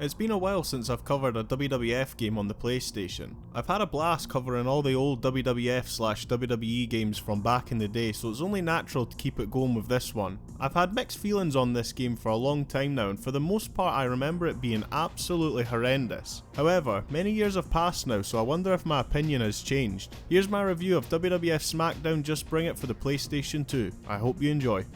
It's been a while since I've covered a WWF game on the PlayStation. I've had a blast covering all the old WWF/WWE games from back in the day, so it's only natural to keep it going with this one. I've had mixed feelings on this game for a long time now, and for the most part I remember it being absolutely horrendous. However, many years have passed now, so I wonder if my opinion has changed. Here's my review of WWF Smackdown Just Bring It for the PlayStation 2. I hope you enjoy.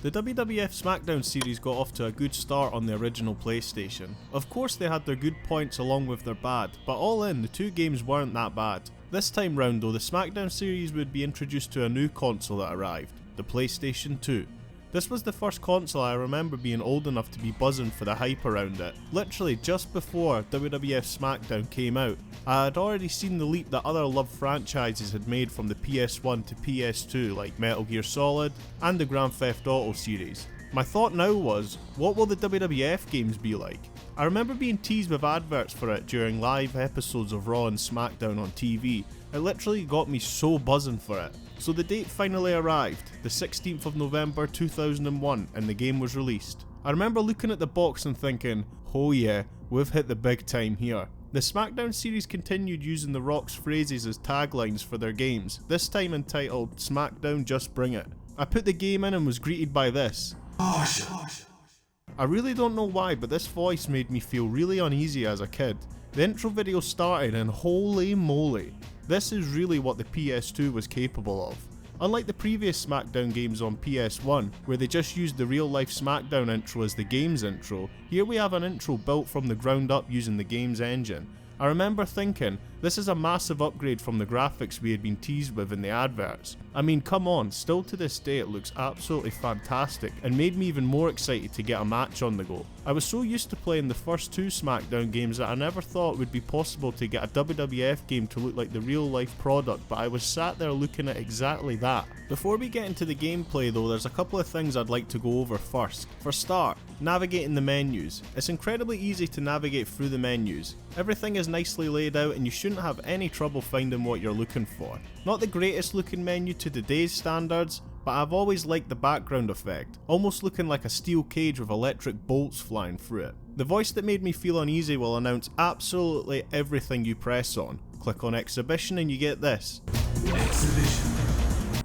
The WWF Smackdown series got off to a good start on the original PlayStation. Of course they had their good points along with their bad, but all in, the two games weren't that bad. This time round though, the Smackdown series would be introduced to a new console that arrived, the PlayStation 2. This was the first console I remember being old enough to be buzzing for the hype around it. Literally just before WWF Smackdown came out, I had already seen the leap that other loved franchises had made from the PS1 to PS2 like Metal Gear Solid and the Grand Theft Auto series. My thought now was, what will the WWF games be like? I remember being teased with adverts for it during live episodes of Raw and SmackDown on TV. It literally got me so buzzing for it. So the date finally arrived, the 16th of November 2001, and the game was released. I remember looking at the box and thinking, oh yeah, we've hit the big time here. The SmackDown series continued using The Rock's phrases as taglines for their games, this time entitled SmackDown Just Bring It. I put the game in and was greeted by this. I really don't know why, but this voice made me feel really uneasy as a kid. The intro video started and holy moly, this is really what the PS2 was capable of. Unlike the previous SmackDown games on PS1, where they just used the real life SmackDown intro as the game's intro, here we have an intro built from the ground up using the game's engine. I remember thinking, this is a massive upgrade from the graphics we had been teased with in the adverts. I mean, come on, still to this day it looks absolutely fantastic and made me even more excited to get a match on the go. I was so used to playing the first two SmackDown games that I never thought it would be possible to get a WWF game to look like the real life product, but I was sat there looking at exactly that. Before we get into the gameplay though, there's a couple of things I'd like to go over first. For start, navigating the menus. It's incredibly easy to navigate through the menus. Everything is nicely laid out and you shouldn't have any trouble finding what you're looking for. Not the greatest looking menu to today's standards, but I've always liked the background effect, almost looking like a steel cage with electric bolts flying through it. The voice that made me feel uneasy will announce absolutely everything you press on. Click on exhibition and you get this. Exhibition.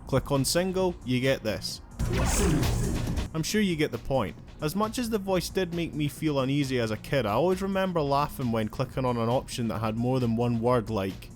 Click on single, you get this. I'm sure you get the point. As much as the voice did make me feel uneasy as a kid, I always remember laughing when clicking on an option that had more than one word like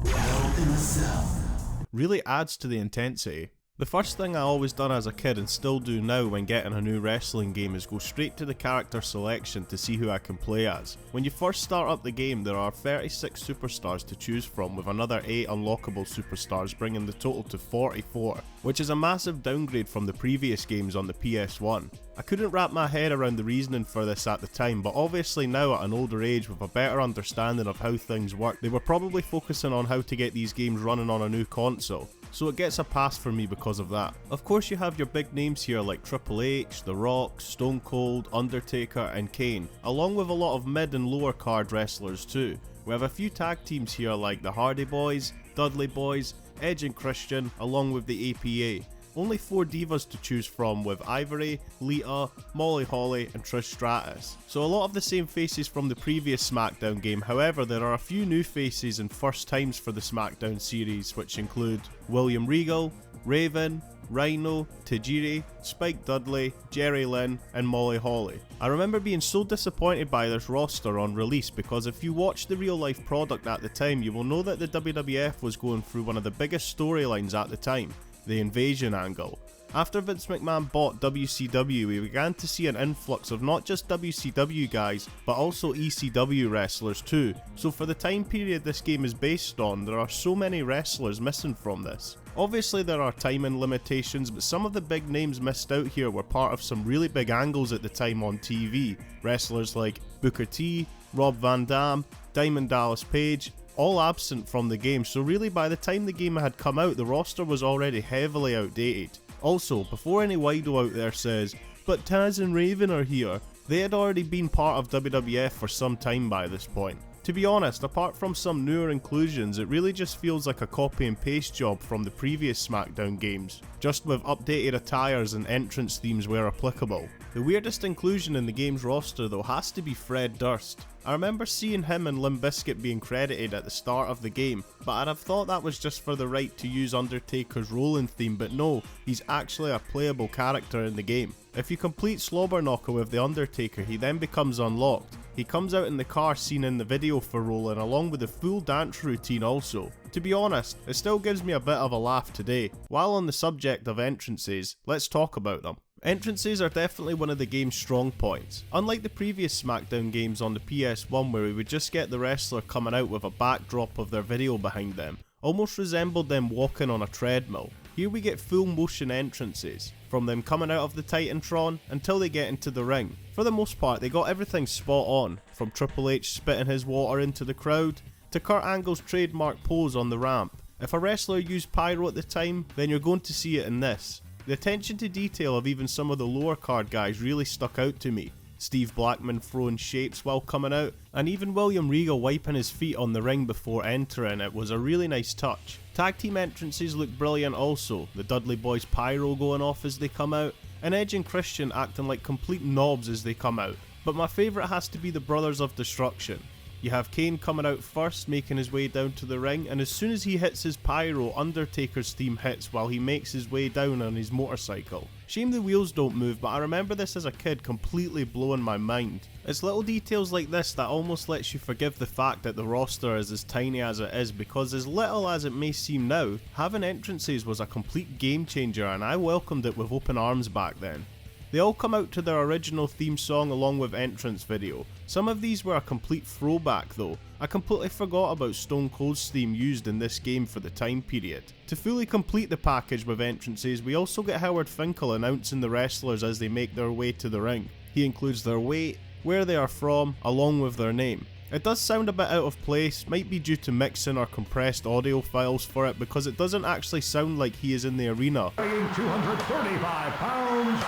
Hell in a Cell. Really adds to the intensity. The first thing I always done as a kid and still do now when getting a new wrestling game is go straight to the character selection to see who I can play as. When you first start up the game there are 36 superstars to choose from with another 8 unlockable superstars, bringing the total to 44, which is a massive downgrade from the previous games on the PS1. I couldn't wrap my head around the reasoning for this at the time, but obviously now at an older age with a better understanding of how things work, they were probably focusing on how to get these games running on a new console. So it gets a pass for me because of that. Of course you have your big names here like Triple H, The Rock, Stone Cold, Undertaker and Kane, along with a lot of mid and lower card wrestlers too. We have a few tag teams here like the Hardy Boys, Dudley Boys, Edge and Christian, along with the APA. Only 4 divas to choose from with Ivory, Lita, Molly Holly and Trish Stratus. So a lot of the same faces from the previous SmackDown game, however there are a few new faces and first times for the SmackDown series, which include William Regal, Raven, Rhino, Tajiri, Spike Dudley, Jerry Lynn and Molly Holly. I remember being so disappointed by this roster on release because if you watch the real life product at the time you will know that the WWF was going through one of the biggest storylines at the time. The invasion angle. After Vince McMahon bought WCW, we began to see an influx of not just WCW guys, but also ECW wrestlers too. So for the time period this game is based on, there are so many wrestlers missing from this. Obviously there are timing limitations, but some of the big names missed out here were part of some really big angles at the time on TV. Wrestlers like Booker T, Rob Van Dam, Diamond Dallas Page, all absent from the game, so really by the time the game had come out the roster was already heavily outdated. Also, before any wido out there says, but Taz and Raven are here, they had already been part of WWF for some time by this point. To be honest, apart from some newer inclusions, it really just feels like a copy and paste job from the previous SmackDown games, just with updated attires and entrance themes where applicable. The weirdest inclusion in the game's roster though has to be Fred Durst. I remember seeing him and Limp Bizkit being credited at the start of the game, but I'd have thought that was just for the right to use Undertaker's rolling theme, but no, he's actually a playable character in the game. If you complete Slobber Knocker with the Undertaker, he then becomes unlocked. He comes out in the car seen in the video for Rollin' along with a full dance routine also. To be honest, it still gives me a bit of a laugh today. While on the subject of entrances, let's talk about them. Entrances are definitely one of the game's strong points. Unlike the previous SmackDown games on the PS1 where we would just get the wrestler coming out with a backdrop of their video behind them, almost resembled them walking on a treadmill. Here we get full motion entrances, from them coming out of the Titantron until they get into the ring. For the most part they got everything spot on, from Triple H spitting his water into the crowd, to Kurt Angle's trademark pose on the ramp. If a wrestler used pyro at the time, then you're going to see it in this. The attention to detail of even some of the lower card guys really stuck out to me. Steve Blackman throwing shapes while coming out, and even William Regal wiping his feet on the ring before entering it was a really nice touch. Tag team entrances look brilliant also, the Dudley Boys pyro going off as they come out, and Edge and Christian acting like complete knobs as they come out. But my favourite has to be the Brothers of Destruction. You have Kane coming out first, making his way down to the ring, and as soon as he hits his pyro, Undertaker's theme hits while he makes his way down on his motorcycle. Shame the wheels don't move, but I remember this as a kid completely blowing my mind. It's little details like this that almost lets you forgive the fact that the roster is as tiny as it is, because as little as it may seem now, having entrances was a complete game changer and I welcomed it with open arms back then. They all come out to their original theme song along with entrance video. Some of these were a complete throwback though. I completely forgot about Stone Cold's theme used in this game for the time period. To fully complete the package with entrances, we also get Howard Finkel announcing the wrestlers as they make their way to the ring. He includes their weight, where they are from, along with their name. It does sound a bit out of place, might be due to mixing or compressed audio files for it, because it doesn't actually sound like he is in the arena. 235 pounds.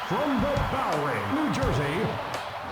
From the Bowery, New Jersey,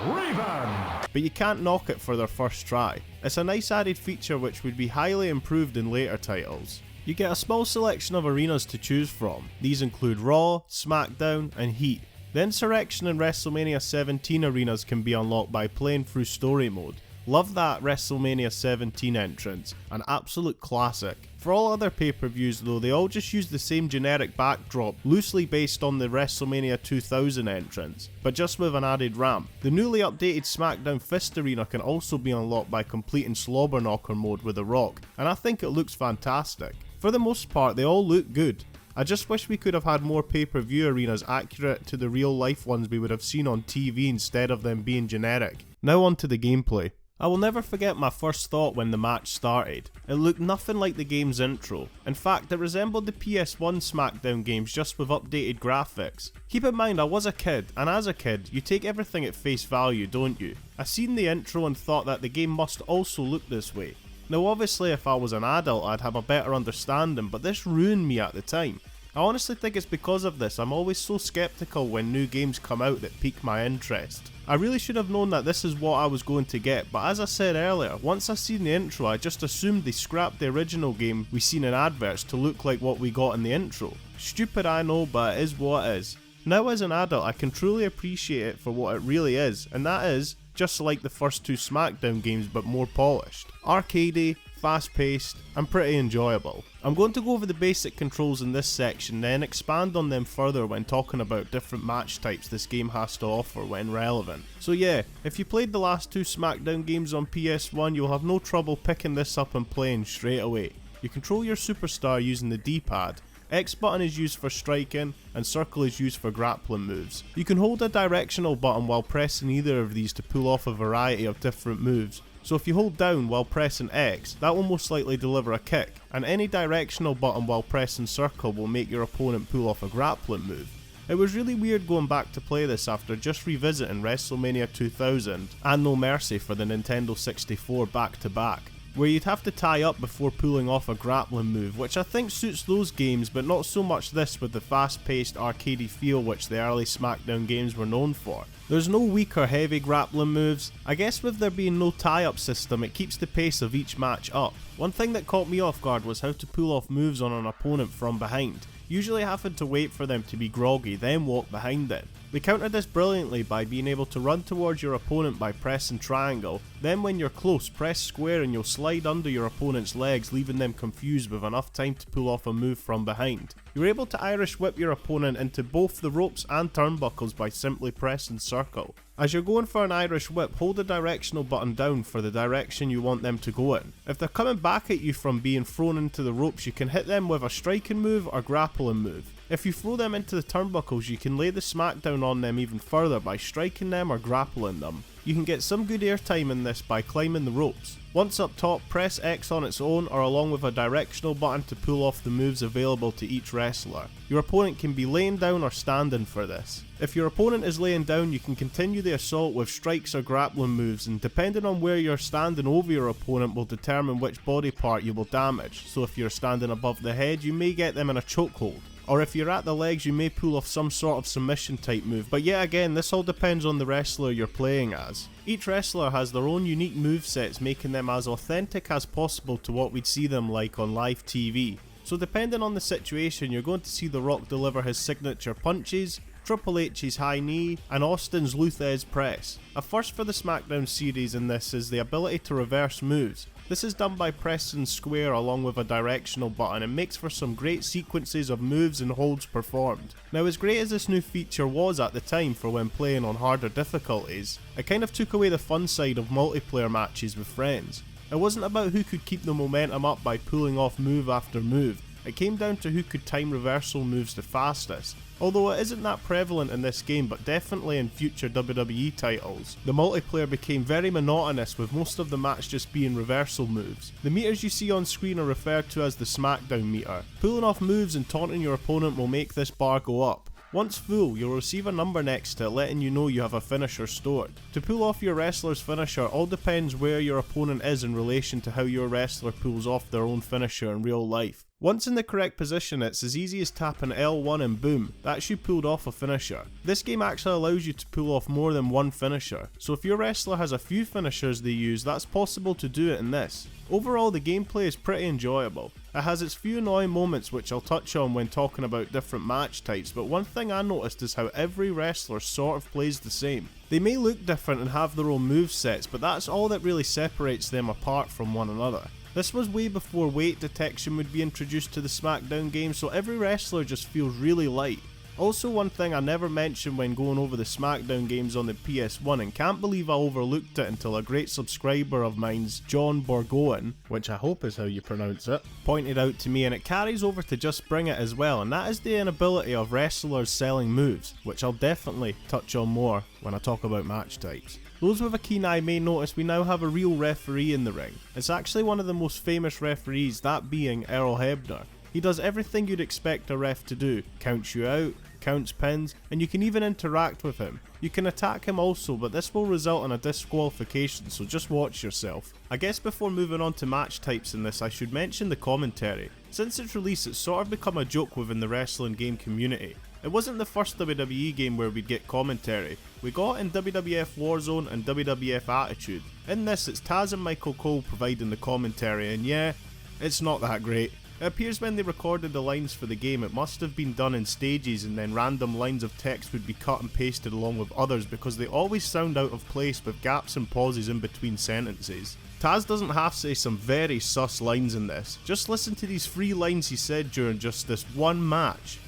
Raven. But you can't knock it for their first try. It's a nice added feature which would be highly improved in later titles. You get a small selection of arenas to choose from. These include Raw, SmackDown and Heat. The Insurrection and WrestleMania 17 arenas can be unlocked by playing through Story Mode. Love that WrestleMania 17 entrance, an absolute classic. For all other pay-per-views though, they all just use the same generic backdrop, loosely based on the WrestleMania 2000 entrance, but just with an added ramp. The newly updated SmackDown Fist Arena can also be unlocked by completing Slobber Knocker mode with The Rock, and I think it looks fantastic. For the most part, they all look good. I just wish we could have had more pay-per-view arenas accurate to the real life ones we would have seen on TV instead of them being generic. Now on to the gameplay. I will never forget my first thought when the match started. It looked nothing like the game's intro. In fact, it resembled the PS1 SmackDown games just with updated graphics. Keep in mind I was a kid, and as a kid, you take everything at face value, don't you? I seen the intro and thought that the game must also look this way. Now obviously if I was an adult I'd have a better understanding, but this ruined me at the time. I honestly think it's because of this I'm always so skeptical when new games come out that pique my interest. I really should have known that this is what I was going to get, but as I said earlier, once I seen the intro I just assumed they scrapped the original game we seen in adverts to look like what we got in the intro. Stupid I know, but it is what it is. Now as an adult I can truly appreciate it for what it really is, and that is just like the first two SmackDown games but more polished. Arcadey, fast paced, and pretty enjoyable. I'm going to go over the basic controls in this section, then expand on them further when talking about different match types this game has to offer when relevant. So yeah, if you played the last two SmackDown games on PS1 you'll have no trouble picking this up and playing straight away. You control your superstar using the D-pad. X button is used for striking, and circle is used for grappling moves. You can hold a directional button while pressing either of these to pull off a variety of different moves. So if you hold down while pressing X, that will most likely deliver a kick, and any directional button while pressing circle will make your opponent pull off a grappling move. It was really weird going back to play this after just revisiting WrestleMania 2000 and No Mercy for the Nintendo 64 back to back. where you'd have to tie up before pulling off a grappling move, which I think suits those games, but not so much this with the fast-paced arcadey feel which the early SmackDown games were known for. There's no weak or heavy grappling moves. I guess with there being no tie-up system, it keeps the pace of each match up. One thing that caught me off guard was how to pull off moves on an opponent from behind, usually having to wait for them to be groggy, then walk behind them. They countered this brilliantly by being able to run towards your opponent by pressing triangle, then when you're close, press square and you'll slide under your opponent's legs, leaving them confused with enough time to pull off a move from behind. You're able to Irish whip your opponent into both the ropes and turnbuckles by simply pressing circle. As you're going for an Irish whip, hold the directional button down for the direction you want them to go in. If they're coming back at you from being thrown into the ropes, you can hit them with a striking move or grappling move. If you throw them into the turnbuckles, you can lay the smackdown on them even further by striking them or grappling them. You can get some good airtime in this by climbing the ropes. Once up top, press X on its own or along with a directional button to pull off the moves available to each wrestler. Your opponent can be laying down or standing for this. If your opponent is laying down, you can continue the assault with strikes or grappling moves, and depending on where you're standing over your opponent will determine which body part you will damage. So if you're standing above the head, you may get them in a chokehold. Or if you're at the legs, you may pull off some sort of submission type move, but yet again, this all depends on the wrestler you're playing as. Each wrestler has their own unique movesets, making them as authentic as possible to what we'd see them like on live TV. So depending on the situation, you're going to see The Rock deliver his signature punches, Triple H's high knee, and Austin's Luthez press. A first for the SmackDown series in this is the ability to reverse moves. This is done by pressing square along with a directional button and makes for some great sequences of moves and holds performed. Now, as great as this new feature was at the time for when playing on harder difficulties, it kind of took away the fun side of multiplayer matches with friends. It wasn't about who could keep the momentum up by pulling off move after move, it came down to who could time reversal moves the fastest. Although it isn't that prevalent in this game, but definitely in future WWE titles, the multiplayer became very monotonous with most of the match just being reversal moves. The meters you see on screen are referred to as the SmackDown meter. Pulling off moves and taunting your opponent will make this bar go up. Once full, you'll receive a number next to it letting you know you have a finisher stored. To pull off your wrestler's finisher all depends where your opponent is in relation to how your wrestler pulls off their own finisher in real life. Once in the correct position, it's as easy as tapping L1 and boom, that's you pulled off a finisher. This game actually allows you to pull off more than one finisher, so if your wrestler has a few finishers they use, that's possible to do it in this. Overall, the gameplay is pretty enjoyable. It has its few annoying moments which I'll touch on when talking about different match types, but one thing I noticed is how every wrestler sort of plays the same. They may look different and have their own movesets, but that's all that really separates them apart from one another. This was way before weight detection would be introduced to the SmackDown game, so every wrestler just feels really light. Also, one thing I never mentioned when going over the SmackDown games on the PS1, and can't believe I overlooked it until a great subscriber of mine's John Borgoan, which I hope is how you pronounce it, pointed out to me, and it carries over to Just Bring It as well, and that is the inability of wrestlers selling moves, which I'll definitely touch on more when I talk about match types. Those with a keen eye may notice we now have a real referee in the ring. It's actually one of the most famous referees, that being Earl Hebner. He does everything you'd expect a ref to do, counts you out, counts pins, and you can even interact with him. You can attack him also, but this will result in a disqualification, so just watch yourself. I guess before moving on to match types in this, I should mention the commentary. Since its release, it's sort of become a joke within the wrestling game community. It wasn't the first WWE game where we'd get commentary. We got it in WWF Warzone and WWF Attitude. In this, it's Taz and Michael Cole providing the commentary, and yeah, it's not that great. It appears when they recorded the lines for the game, it must have been done in stages, and then random lines of text would be cut and pasted along with others because they always sound out of place with gaps and pauses in between sentences. Taz doesn't half say some very sus lines in this. Just listen to these 3 lines he said during just this one match.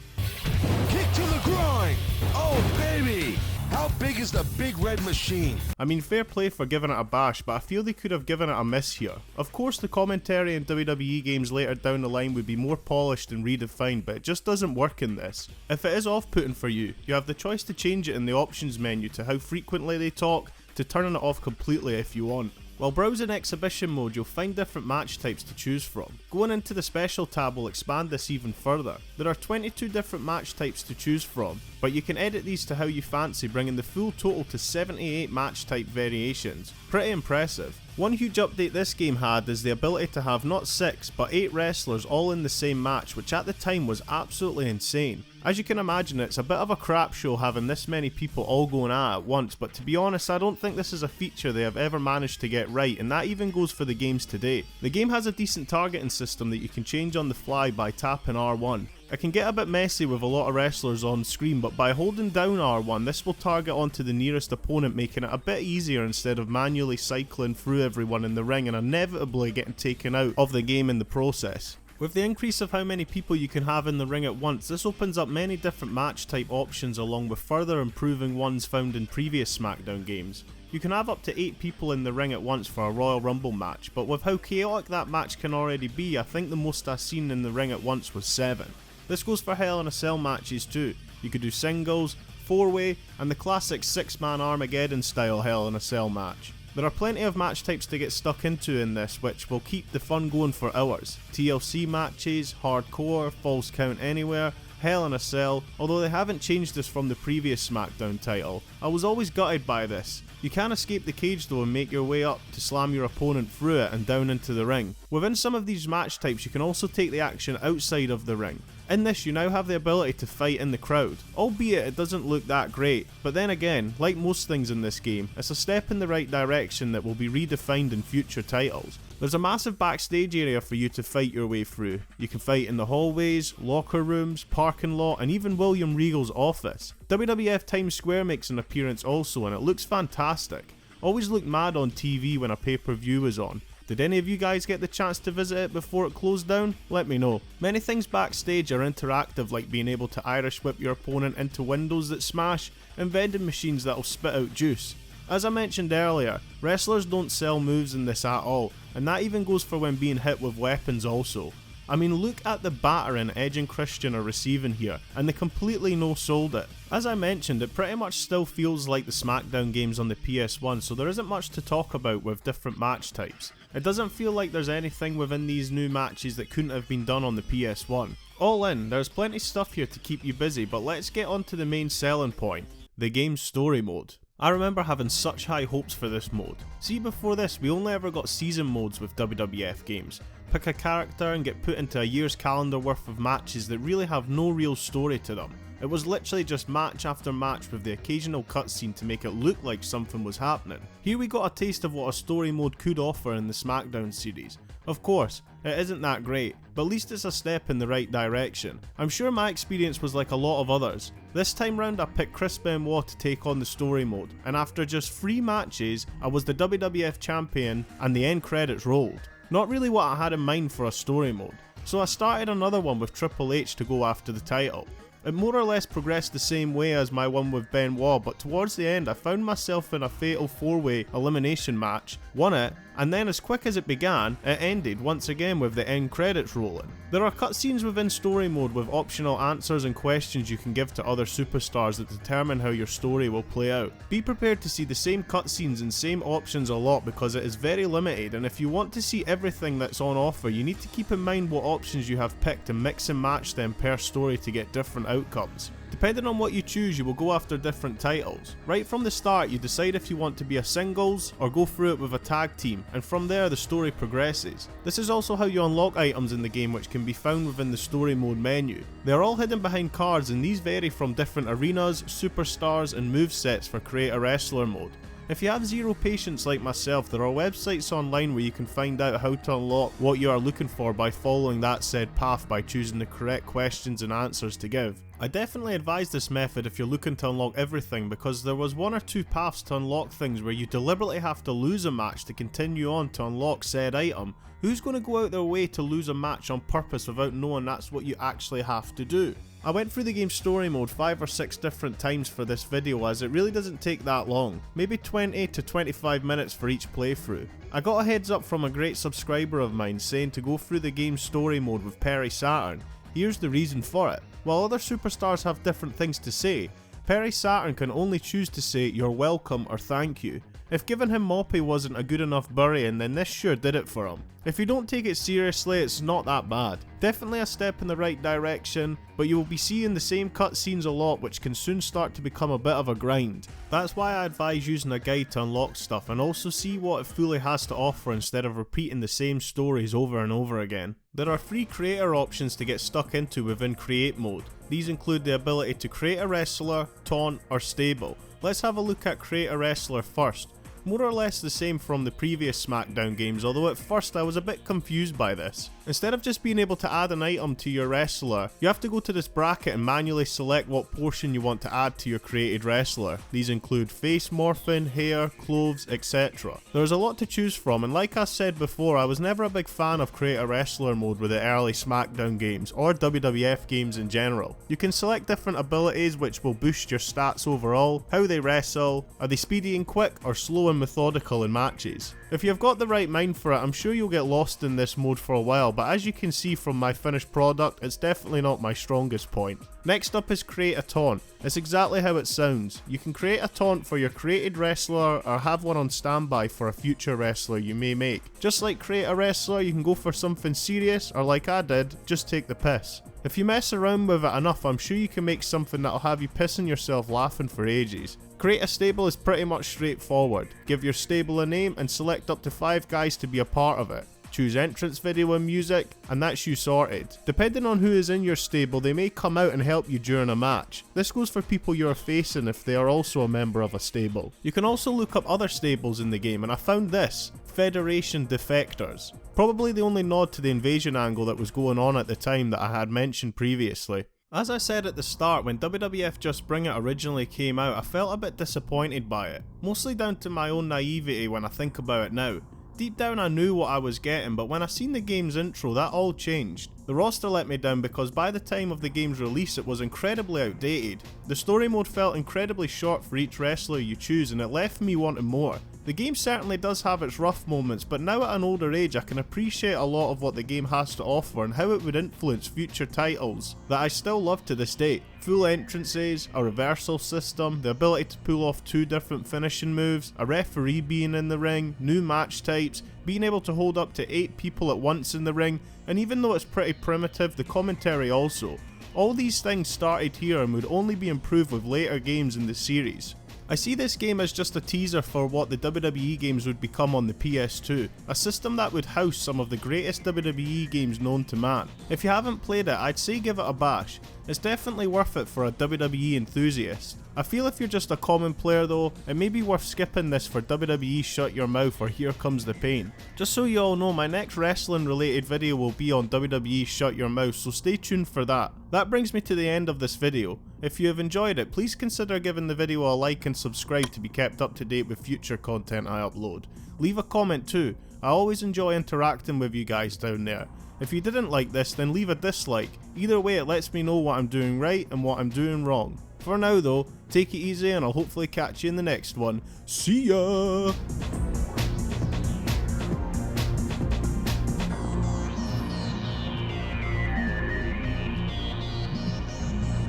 Kick to the groin! Oh baby! How big is the big red machine? I mean, fair play for giving it a bash, but I feel they could have given it a miss here. Of course, the commentary in WWE games later down the line would be more polished and redefined, but it just doesn't work in this. If it is off-putting for you, you have the choice to change it in the options menu to how frequently they talk, to turning it off completely if you want. While browsing exhibition mode, you'll find different match types to choose from. Going into the special tab will expand this even further. There are 22 different match types to choose from. but you can edit these to how you fancy, bringing the full total to 78 match type variations. Pretty impressive. One huge update this game had is the ability to have not 6 but 8 wrestlers all in the same match, which at the time was absolutely insane. As you can imagine, it's a bit of a crap show having this many people all going at once, but to be honest, I don't think this is a feature they have ever managed to get right, and that even goes for the games to date. The game has a decent targeting system that you can change on the fly by tapping R1. It can get a bit messy with a lot of wrestlers on screen, but by holding down R1 this will target onto the nearest opponent, making it a bit easier instead of manually cycling through everyone in the ring and inevitably getting taken out of the game in the process. With the increase of how many people you can have in the ring at once, this opens up many different match type options along with further improving ones found in previous SmackDown games. You can have up to 8 people in the ring at once for a Royal Rumble match, but with how chaotic that match can already be, I think the most I've seen in the ring at once was 7. This goes for Hell in a Cell matches too. You could do singles, 4-way, and the classic 6-man Armageddon style Hell in a Cell match. There are plenty of match types to get stuck into in this, which will keep the fun going for hours. TLC matches, hardcore, falls count anywhere, Hell in a Cell. Although they haven't changed this from the previous SmackDown title, I was always gutted by this. You can escape the cage though and make your way up to slam your opponent through it and down into the ring. Within some of these match types you can also take the action outside of the ring. In this you now have the ability to fight in the crowd, albeit it doesn't look that great, but then again, like most things in this game, it's a step in the right direction that will be redefined in future titles. There's a massive backstage area for you to fight your way through. You can fight in the hallways, locker rooms, parking lot, and even William Regal's office. WWF Times Square makes an appearance also, and it looks fantastic. Always looked mad on TV when a pay-per-view was on. Did any of you guys get the chance to visit it before it closed down? Let me know. Many things backstage are interactive, like being able to Irish whip your opponent into windows that smash, and vending machines that'll spit out juice. As I mentioned earlier, wrestlers don't sell moves in this at all, and that even goes for when being hit with weapons also. I mean, look at the battering Edge and Christian are receiving here, and they completely no-sold it. As I mentioned, it pretty much still feels like the SmackDown games on the PS1, so there isn't much to talk about with different match types. It doesn't feel like there's anything within these new matches that couldn't have been done on the PS1. All in, there's plenty stuff here to keep you busy, but let's get on to the main selling point, the game's story mode. I remember having such high hopes for this mode. See, before this we only ever got season modes with WWF games. Pick a character and get put into a year's calendar worth of matches that really have no real story to them. It was literally just match after match with the occasional cutscene to make it look like something was happening. Here we got a taste of what a story mode could offer in the SmackDown series. Of course, it isn't that great, but at least it's a step in the right direction. I'm sure my experience was like a lot of others. This time round I picked Chris Benoit to take on the story mode, and after just 3 matches I was the WWF champion and the end credits rolled. Not really what I had in mind for a story mode, so I started another one with Triple H to go after the title. It more or less progressed the same way as my one with Benoit, but towards the end I found myself in a fatal 4-way elimination match, won it, and then as quick as it began, it ended once again with the end credits rolling. There are cutscenes within story mode with optional answers and questions you can give to other superstars that determine how your story will play out. Be prepared to see the same cutscenes and same options a lot because it is very limited, and if you want to see everything that's on offer you need to keep in mind what options you have picked and mix and match them per story to get different outcomes. Depending on what you choose, you will go after different titles. Right from the start you decide if you want to be a singles or go through it with a tag team, and from there the story progresses. This is also how you unlock items in the game, which can be found within the story mode menu. They are all hidden behind cards, and these vary from different arenas, superstars and movesets for Create a Wrestler mode. If you have zero patience like myself, there are websites online where you can find out how to unlock what you are looking for by following that said path by choosing the correct questions and answers to give. I definitely advise this method if you're looking to unlock everything, because there was 1 or 2 paths to unlock things where you deliberately have to lose a match to continue on to unlock said item. Who's going to go out their way to lose a match on purpose without knowing that's what you actually have to do? I went through the game's story mode 5 or 6 different times for this video, as it really doesn't take that long, maybe 20 to 25 minutes for each playthrough. I got a heads up from a great subscriber of mine saying to go through the game's story mode with Perry Saturn. Here's the reason for it. While other superstars have different things to say, Perry Saturn can only choose to say "you're welcome" or "thank you." If giving him Moppy wasn't a good enough burying, then this sure did it for him. If you don't take it seriously, it's not that bad. Definitely a step in the right direction, but you will be seeing the same cutscenes a lot, which can soon start to become a bit of a grind. That's why I advise using a guide to unlock stuff and also see what it fully has to offer instead of repeating the same stories over and over again. There are 3 creator options to get stuck into within create mode. These include the ability to create a wrestler, taunt, or stable. Let's have a look at create a wrestler first. More or less the same from the previous SmackDown games, although at first I was a bit confused by this. Instead of just being able to add an item to your wrestler, you have to go to this bracket and manually select what portion you want to add to your created wrestler. These include face morphing, hair, clothes, etc. There's a lot to choose from, and like I said before, I was never a big fan of create a wrestler mode with the early SmackDown games, or WWF games in general. You can select different abilities which will boost your stats overall, how they wrestle, are they speedy and quick or slow and methodical in matches. If you've got the right mind for it, I'm sure you'll get lost in this mode for a while, but as you can see from my finished product, it's definitely not my strongest point. Next up is create a taunt. It's exactly how it sounds. You can create a taunt for your created wrestler or have one on standby for a future wrestler you may make. Just like create a wrestler, you can go for something serious, or like I did, just take the piss. If you mess around with it enough, I'm sure you can make something that'll have you pissing yourself laughing for ages. Create a stable is pretty much straightforward. Give your stable a name and select up to 5 guys to be a part of it. Choose entrance video and music, and that's you sorted. Depending on who is in your stable, they may come out and help you during a match. This goes for people you're facing if they are also a member of a stable. You can also look up other stables in the game, and I found this, Federation Defectors. Probably the only nod to the invasion angle that was going on at the time that I had mentioned previously. As I said at the start, when WWF Just Bring It originally came out, I felt a bit disappointed by it. Mostly down to my own naivety when I think about it now. Deep down I knew what I was getting, but when I seen the game's intro, that all changed. The roster let me down because by the time of the game's release it was incredibly outdated. The story mode felt incredibly short for each wrestler you choose, and it left me wanting more. The game certainly does have its rough moments, but now at an older age I can appreciate a lot of what the game has to offer and how it would influence future titles that I still love to this day. Full entrances, a reversal system, the ability to pull off 2 different finishing moves, a referee being in the ring, new match types, being able to hold up to 8 people at once in the ring, and even though it's pretty primitive, the commentary also. All these things started here and would only be improved with later games in the series. I see this game as just a teaser for what the WWE games would become on the PS2, a system that would house some of the greatest WWE games known to man. If you haven't played it, I'd say give it a bash. It's definitely worth it for a WWE enthusiast. I feel if you're just a common player though, it may be worth skipping this for WWE Shut Your Mouth or Here Comes the Pain. Just so you all know, my next wrestling related video will be on WWE Shut Your Mouth, so stay tuned for that. That brings me to the end of this video. If you have enjoyed it, please consider giving the video a like and subscribe to be kept up to date with future content I upload. Leave a comment too, I always enjoy interacting with you guys down there. If you didn't like this, then leave a dislike. Either way, it lets me know what I'm doing right and what I'm doing wrong. For now though, take it easy and I'll hopefully catch you in the next one. See ya!